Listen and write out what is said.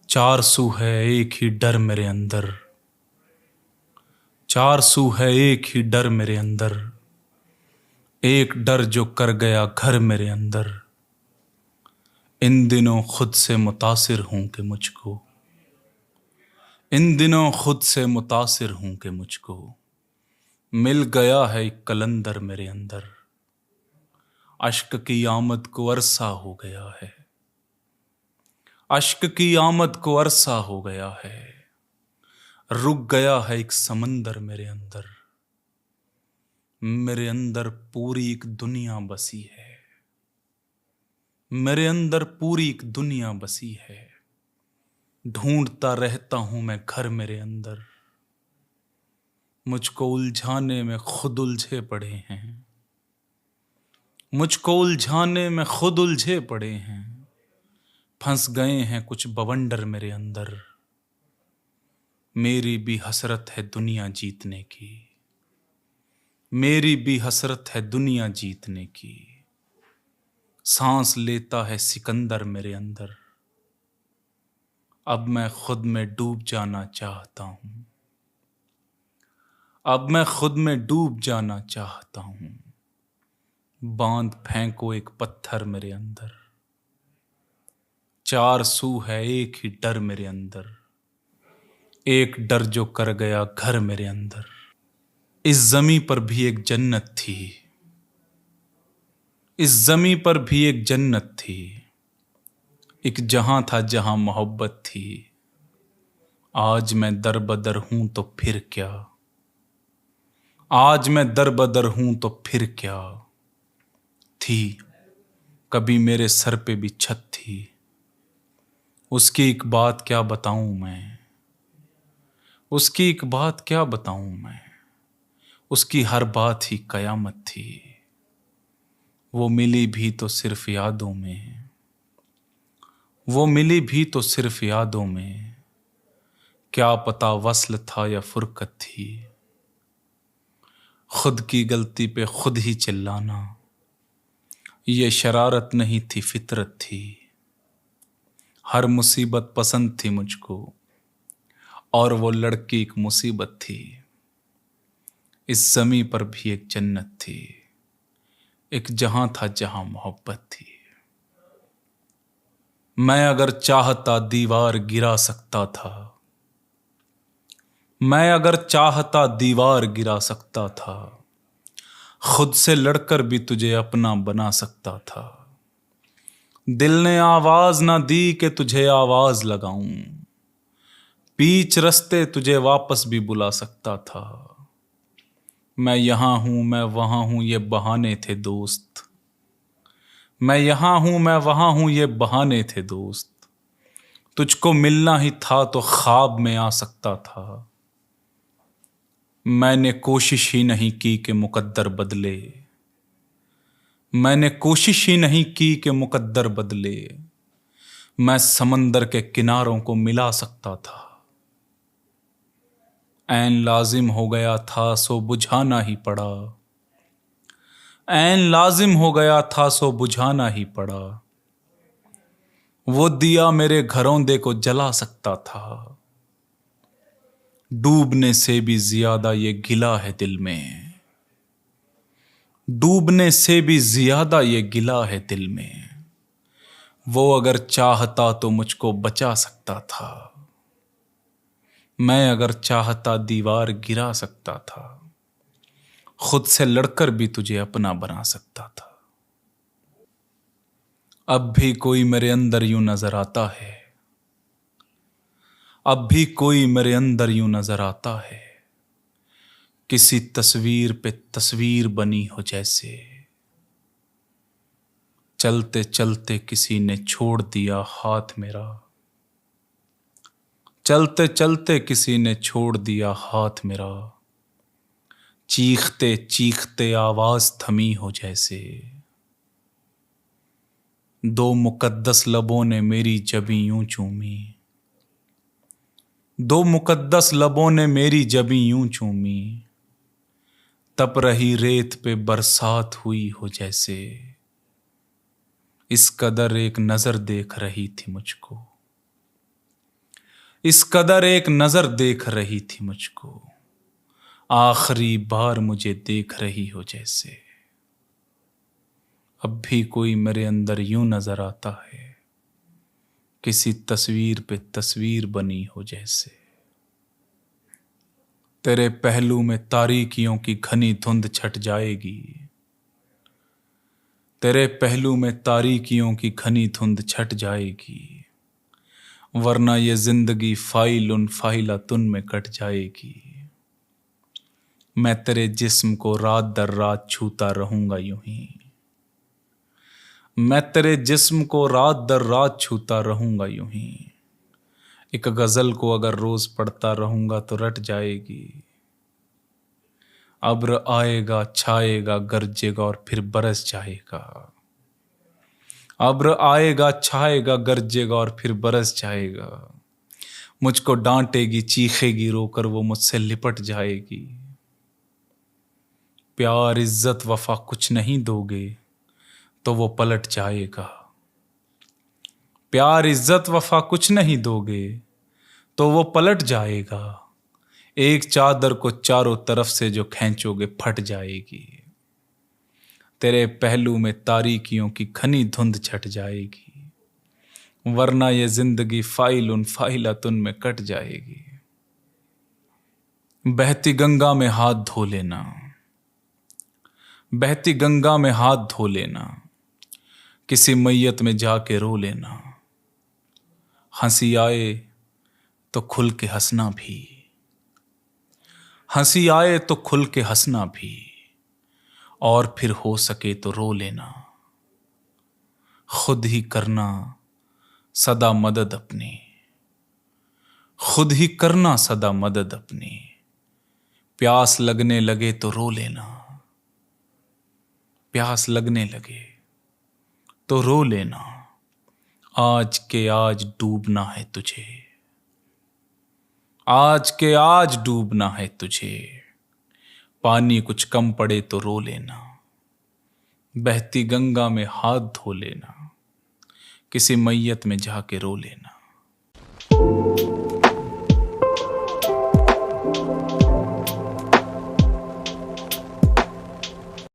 चार सू है एक ही डर मेरे अंदर, चार सू है एक ही डर मेरे अंदर। एक डर जो कर गया घर मेरे अंदर। इन दिनों खुद से मुतासिर हूं कि मुझको, इन दिनों खुद से मुतासिर हूं कि मुझको मिल गया है एक कलंदर मेरे अंदर। अश्क की आमद को अरसा हो गया है, अश्क की आमद को अरसा हो गया है। रुक गया है एक समंदर मेरे अंदर। मेरे अंदर पूरी एक दुनिया बसी है, मेरे अंदर पूरी एक दुनिया बसी है। ढूंढता रहता हूं मैं घर मेरे अंदर। मुझको उलझाने में खुद उलझे पड़े हैं, मुझको उलझाने में खुद उलझे पड़े हैं। फंस गए हैं कुछ बवंडर मेरे अंदर। मेरी भी हसरत है दुनिया जीतने की, मेरी भी हसरत है दुनिया जीतने की। सांस लेता है सिकंदर मेरे अंदर। अब मैं खुद में डूब जाना चाहता हूं, अब मैं खुद में डूब जाना चाहता हूं। बांध फेंको एक पत्थर मेरे अंदर। चार सू है एक ही डर मेरे अंदर। एक डर जो कर गया घर मेरे अंदर। इस जमी पर भी एक जन्नत थी, इस जमी पर भी एक जन्नत थी। एक जहां था जहां मोहब्बत थी। आज मैं दरबदर हूं तो फिर क्या, आज मैं दरबदर हूं तो फिर क्या। थी कभी मेरे सर पे भी छत थी। उसकी एक बात क्या बताऊं मैं, उसकी एक बात क्या बताऊं मैं। उसकी हर बात ही कयामत थी। वो मिली भी तो सिर्फ यादों में, वो मिली भी तो सिर्फ यादों में। क्या पता वस्ल था या फुरकत थी। खुद की गलती पे खुद ही चिल्लाना, ये शरारत नहीं थी फितरत थी। हर मुसीबत पसंद थी मुझको, और वो लड़की एक मुसीबत थी। इस ज़मीं पर भी एक जन्नत थी, एक जहां था जहां मोहब्बत थी। मैं अगर चाहता दीवार गिरा सकता था, मैं अगर चाहता दीवार गिरा सकता था। खुद से लड़कर भी तुझे अपना बना सकता था। दिल ने आवाज ना दी कि तुझे आवाज लगाऊं। बीच रस्ते तुझे वापस भी बुला सकता था। मैं यहां हूं मैं वहां हूं ये बहाने थे दोस्त। मैं यहां हूं मैं वहां हूं ये बहाने थे दोस्त। तुझको मिलना ही था तो ख्वाब में आ सकता था। मैंने कोशिश ही नहीं की कि मुकद्दर बदले, मैंने कोशिश ही नहीं की कि मुकद्दर बदले। मैं समंदर के किनारों को मिला सकता था। ऐन लाजिम हो गया था सो बुझाना ही पड़ा, ऐन लाजिम हो गया था सो बुझाना ही पड़ा। वो दिया मेरे घरौंदे को जला सकता था। डूबने से भी ज्यादा ये गिला है दिल में, डूबने से भी ज्यादा ये गिला है दिल में। वो अगर चाहता तो मुझको बचा सकता था। मैं अगर चाहता दीवार गिरा सकता था। खुद से लड़कर भी तुझे अपना बना सकता था। अब भी कोई मेरे अंदर यूं नजर आता है, अब भी कोई मेरे अंदर यूं नजर आता है। किसी तस्वीर पे तस्वीर बनी हो जैसे। चलते चलते किसी ने छोड़ दिया हाथ मेरा, चलते चलते किसी ने छोड़ दिया हाथ मेरा। चीखते चीखते आवाज थमी हो जैसे। दो मुकद्दस लबों ने मेरी जबी यूं चूमी, दो मुकद्दस लबों ने मेरी जबी यूं चूमी। तप रही रेत पे बरसात हुई हो जैसे। इस कदर एक नजर देख रही थी मुझको, इस कदर एक नजर देख रही थी मुझको, आखिरी बार मुझे देख रही हो जैसे। अब भी कोई मेरे अंदर यूं नजर आता है, किसी तस्वीर पे तस्वीर बनी हो जैसे। तेरे पहलू में तारीकियों की घनी धुंध छट जाएगी, तेरे पहलू में तारीकियों की घनी धुंध छट जाएगी, वरना ये जिंदगी फाइल फाइलातुन में कट जाएगी। मैं तेरे जिस्म को रात दर रात छूता रहूंगा यूं ही, मैं तेरे जिस्म को रात दर रात छूता रहूंगा यूं ही। एक गजल को अगर रोज पढ़ता रहूंगा तो रट जाएगी। अब्र आएगा, छाएगा, गरजेगा और फिर बरस जाएगा। अब्र आएगा, छाएगा, गरजेगा और फिर बरस जाएगा। मुझको डांटेगी, चीखेगी, रोकर वो मुझसे लिपट जाएगी। प्यार, इज्जत, वफा कुछ नहीं दोगे तो वो पलट जाएगा। प्यार, इज्जत, वफा कुछ नहीं दोगे तो वो पलट जाएगा। एक चादर को चारों तरफ से जो खींचोगे फट जाएगी। तेरे पहलू में तारीकियों की घनी धुंध छट जाएगी, वरना ये जिंदगी फाइल फाइलातुन में कट जाएगी। बहती गंगा में हाथ धो लेना, बहती गंगा में हाथ धो लेना, किसी मैयत में जाके रो लेना। हंसी आए तो खुल के हंसना भी, हंसी आए तो खुल के हंसना भी, और फिर हो सके तो रो लेना। खुद ही करना सदा मदद अपनी, खुद ही करना सदा मदद अपनी। प्यास लगने लगे तो रो लेना, प्यास लगने लगे तो रो लेना। आज के आज डूबना है तुझे, आज के आज डूबना है तुझे। पानी कुछ कम पड़े तो रो लेना, बहती गंगा में हाथ धो लेना, किसी मैयत में जाके रो लेना।